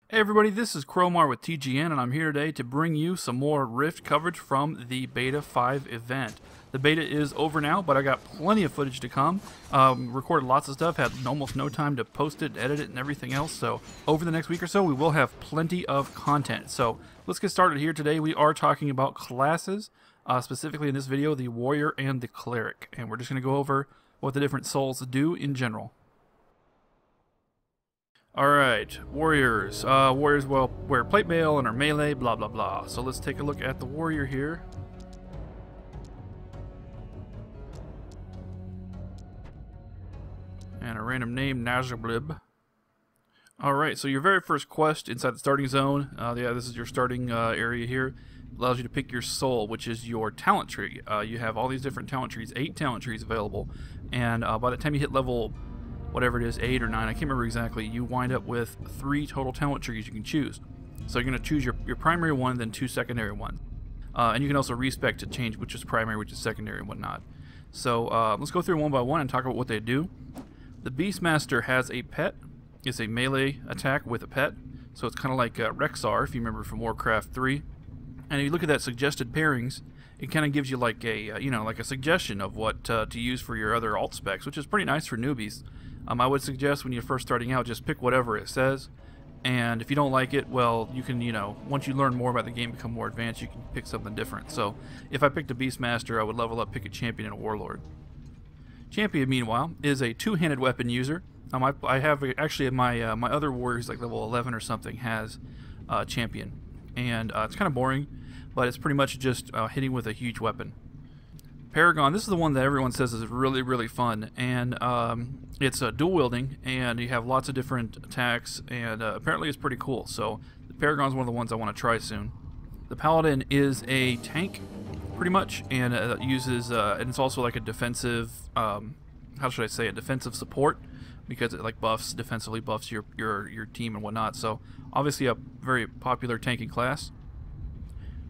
Hey everybody, this is Cromar with TGN, and I'm here today to bring you some more Rift coverage from the Beta 5 event. The beta is over now, but I got plenty of footage to come. Recorded lots of stuff, had almost no time to post it, edit it, and everything else, so over the next week or so we will have plenty of content. So let's get started here. Today we are talking about classes, specifically in this video, the Warrior and the Cleric, and we're just going to go over what the different souls do in general. Alright, Warriors. Warriors will wear plate mail and are melee, blah blah blah. So let's take a look at the Warrior here. And a random name, Nazablib. Alright, so your very first quest inside the starting zone, yeah, this is your starting area here, allows you to pick your soul, which is your talent tree. You have all these different talent trees, 8 talent trees available, and by the time you hit level whatever it is, 8 or 9, I can't remember exactly, you wind up with 3 total talent trees you can choose. So you're going to choose your primary one, then 2 secondary ones. And you can also respec to change which is primary, which is secondary, and whatnot. So let's go through one by one and talk about what they do. The Beastmaster has a pet. It's a melee attack with a pet. So it's kind of like Rexar, if you remember from Warcraft 3. And if you look at that suggested pairings, it kind of gives you like a, like a suggestion of what to use for your other alt specs, which is pretty nice for newbies. I would suggest when you're first starting out, just pick whatever it says, and if you don't like it, well, you can, once you learn more about the game, become more advanced, you can pick something different. So, if I picked a Beastmaster, I would level up, pick a Champion and a Warlord. Champion, meanwhile, is a two-handed weapon user. I have, actually, my my other warrior, who's like level 11 or something, has Champion, and it's kind of boring, but it's pretty much just hitting with a huge weapon. Paragon, this is the one that everyone says is really, really fun, and it's dual wielding, and you have lots of different attacks, and apparently it's pretty cool. So the Paragon's one of the ones I want to try soon. The Paladin is a tank, pretty much, and uses, and it's also like a defensive, how should I say it, defensive support, because it like defensively buffs your team and whatnot. So obviously a very popular tanking class.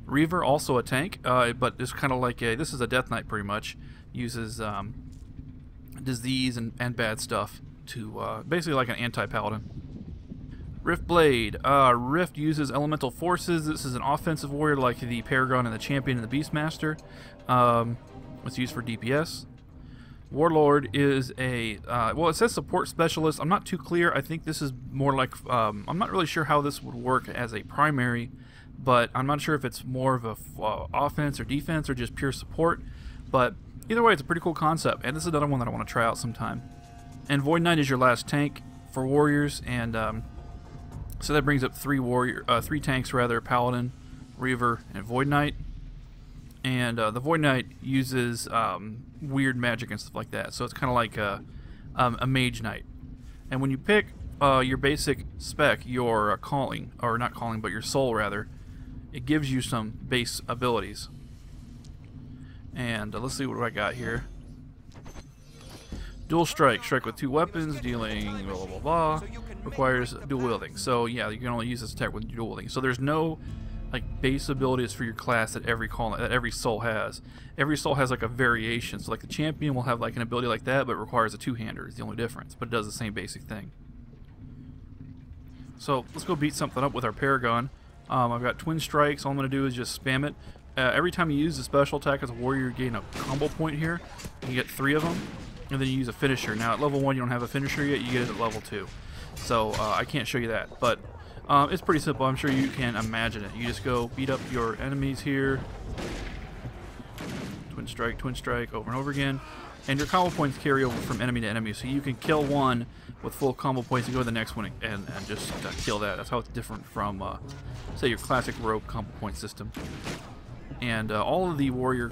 Reaver, also a tank, but it's kind of like this is a Death Knight pretty much. Uses disease and bad stuff to basically like an anti-paladin. Rift Blade. Rift uses elemental forces. This is an offensive warrior like the Paragon and the Champion and the Beastmaster. It's used for DPS. Warlord is a, well, it says support specialist. I'm not too clear. I think this is more like, I'm not really sure how this would work as a primary, but I'm not sure if it's more of a offense or defense or just pure support. But either way, it's a pretty cool concept, and this is another one that I want to try out sometime. And Void Knight is your last tank for warriors, and so that brings up three tanks rather: Paladin, Reaver, and Void Knight. And the Void Knight uses weird magic and stuff like that, so it's kind of like a Mage Knight. And when you pick your basic spec, your calling, or not calling, but your soul rather, it gives you some base abilities. And let's see what I got here. Dual strike, strike with 2 weapons, dealing blah blah blah. Requires dual wielding. So yeah, you can only use this attack with dual wielding. So there's no like base abilities for your class that every soul has. Every soul has like a variation. So like the Champion will have like an ability like that, but it requires a 2-hander is the only difference. But it does the same basic thing. So let's go beat something up with our Paragon. I've got Twin Strikes. All I'm going to do is just spam it. Every time you use a special attack as a warrior, you gain a combo point here. You get 3 of them, and then you use a finisher. Now at level 1 you don't have a finisher yet, you get it at level 2. So I can't show you that, but it's pretty simple. I'm sure you can imagine it. You just go beat up your enemies here. Twin strike over and over again. And your combo points carry over from enemy to enemy, so you can kill one with full combo points and go to the next one and just kill that. That's how it's different from, say, your classic rogue combo point system. And all of the warrior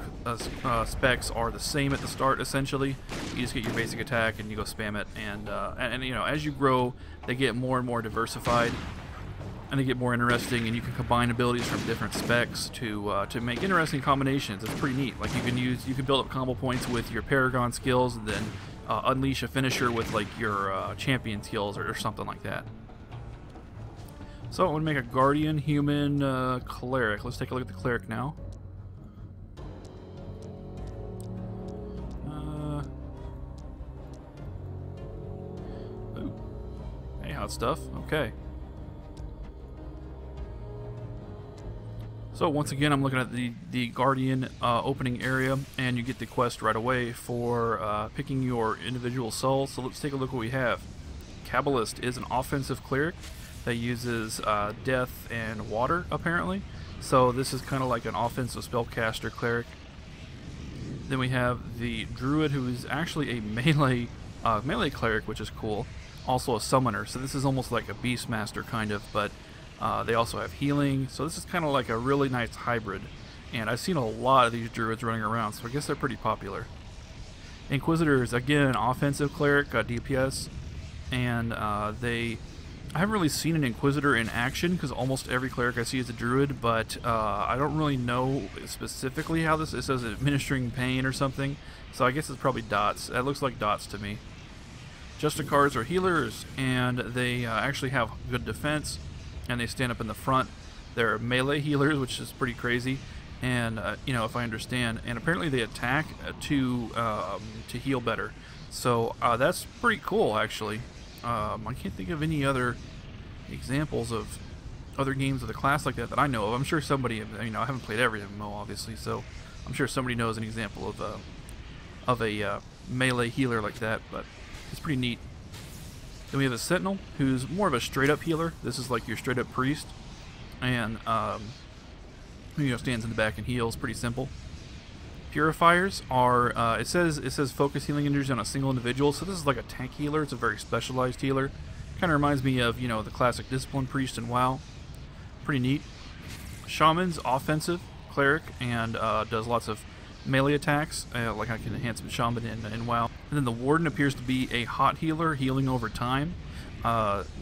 specs are the same at the start, essentially. You just get your basic attack and you go spam it, and as you grow, they get more and more diversified, and they get more interesting, and you can combine abilities from different specs to make interesting combinations. It's pretty neat. Like you can build up combo points with your Paragon skills, and then unleash a finisher with like your Champion skills or something like that. So I'm going to make a Guardian Human Cleric. Let's take a look at the Cleric now. Hey, hot stuff. Okay. So once again, I'm looking at the Guardian opening area, and you get the quest right away for picking your individual soul. So let's take a look what we have. Kabbalist is an offensive cleric that uses death and water, apparently. So this is kind of like an offensive spellcaster cleric. Then we have the Druid, who is actually a melee cleric, which is cool. Also a summoner, so this is almost like a Beastmaster kind of, but they also have healing, so this is kind of like a really nice hybrid. And I've seen a lot of these Druids running around, so I guess they're pretty popular. Inquisitors, again, offensive cleric, DPS, and I haven't really seen an Inquisitor in action because almost every cleric I see is a Druid, but I don't really know specifically how this. It says administering pain or something, so I guess it's probably dots. That looks like dots to me. Justicars are healers, and they actually have good defense, and they stand up in the front. They're melee healers, which is pretty crazy, and you know, if I understand. And apparently they attack to heal better, so that's pretty cool actually. I can't think of any other examples of other games of the class like that I know of. I'm sure somebody, you know, I haven't played every MMO obviously, so I'm sure somebody knows an example of a melee healer like that, but it's pretty neat. Then we have a Sentinel, who's more of a straight up healer. This is like your straight up priest, and you know, stands in the back and heals. Pretty simple. Purifiers are, it says focus healing injuries on a single individual, so this is like a tank healer. It's a very specialized healer. Kind of reminds me of, you know, the classic Discipline Priest in WoW. Pretty neat. Shaman's offensive cleric and does lots of melee attacks, like I can enhance Shaman in WoW. And then the Warden appears to be a hot healer, healing over time,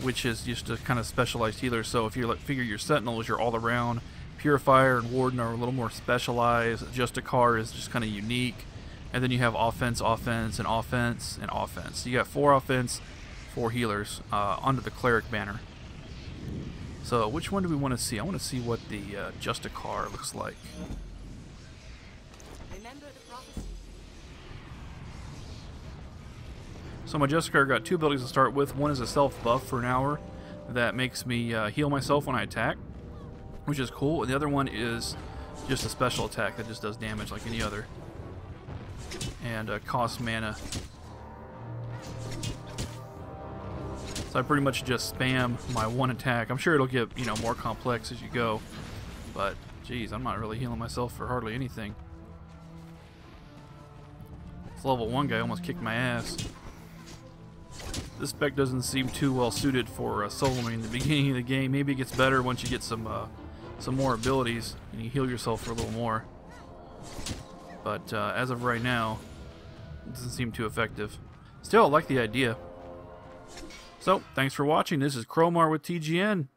which is just a kind of specialized healer. So if you figure your Sentinel is your all-around, Purifier and Warden are a little more specialized. Justicar is just kind of unique. And then you have offense, offense, and offense, and offense. So you got 4 offense, 4 healers under the Cleric banner. So which one do we want to see? I want to see what the Justicar looks like. So my Justicar got 2 abilities to start with. One is a self buff for an hour that makes me heal myself when I attack, which is cool. And the other one is just a special attack that just does damage like any other, and costs mana. So I pretty much just spam my one attack. I'm sure it'll get, you know, more complex as you go, but geez, I'm not really healing myself for hardly anything. This level 1 guy almost kicked my ass. This spec doesn't seem too well suited for soloing in the beginning of the game. Maybe it gets better once you get some more abilities and you heal yourself for a little more. But as of right now, it doesn't seem too effective. Still, I like the idea. So, thanks for watching. This is Cromar with TGN.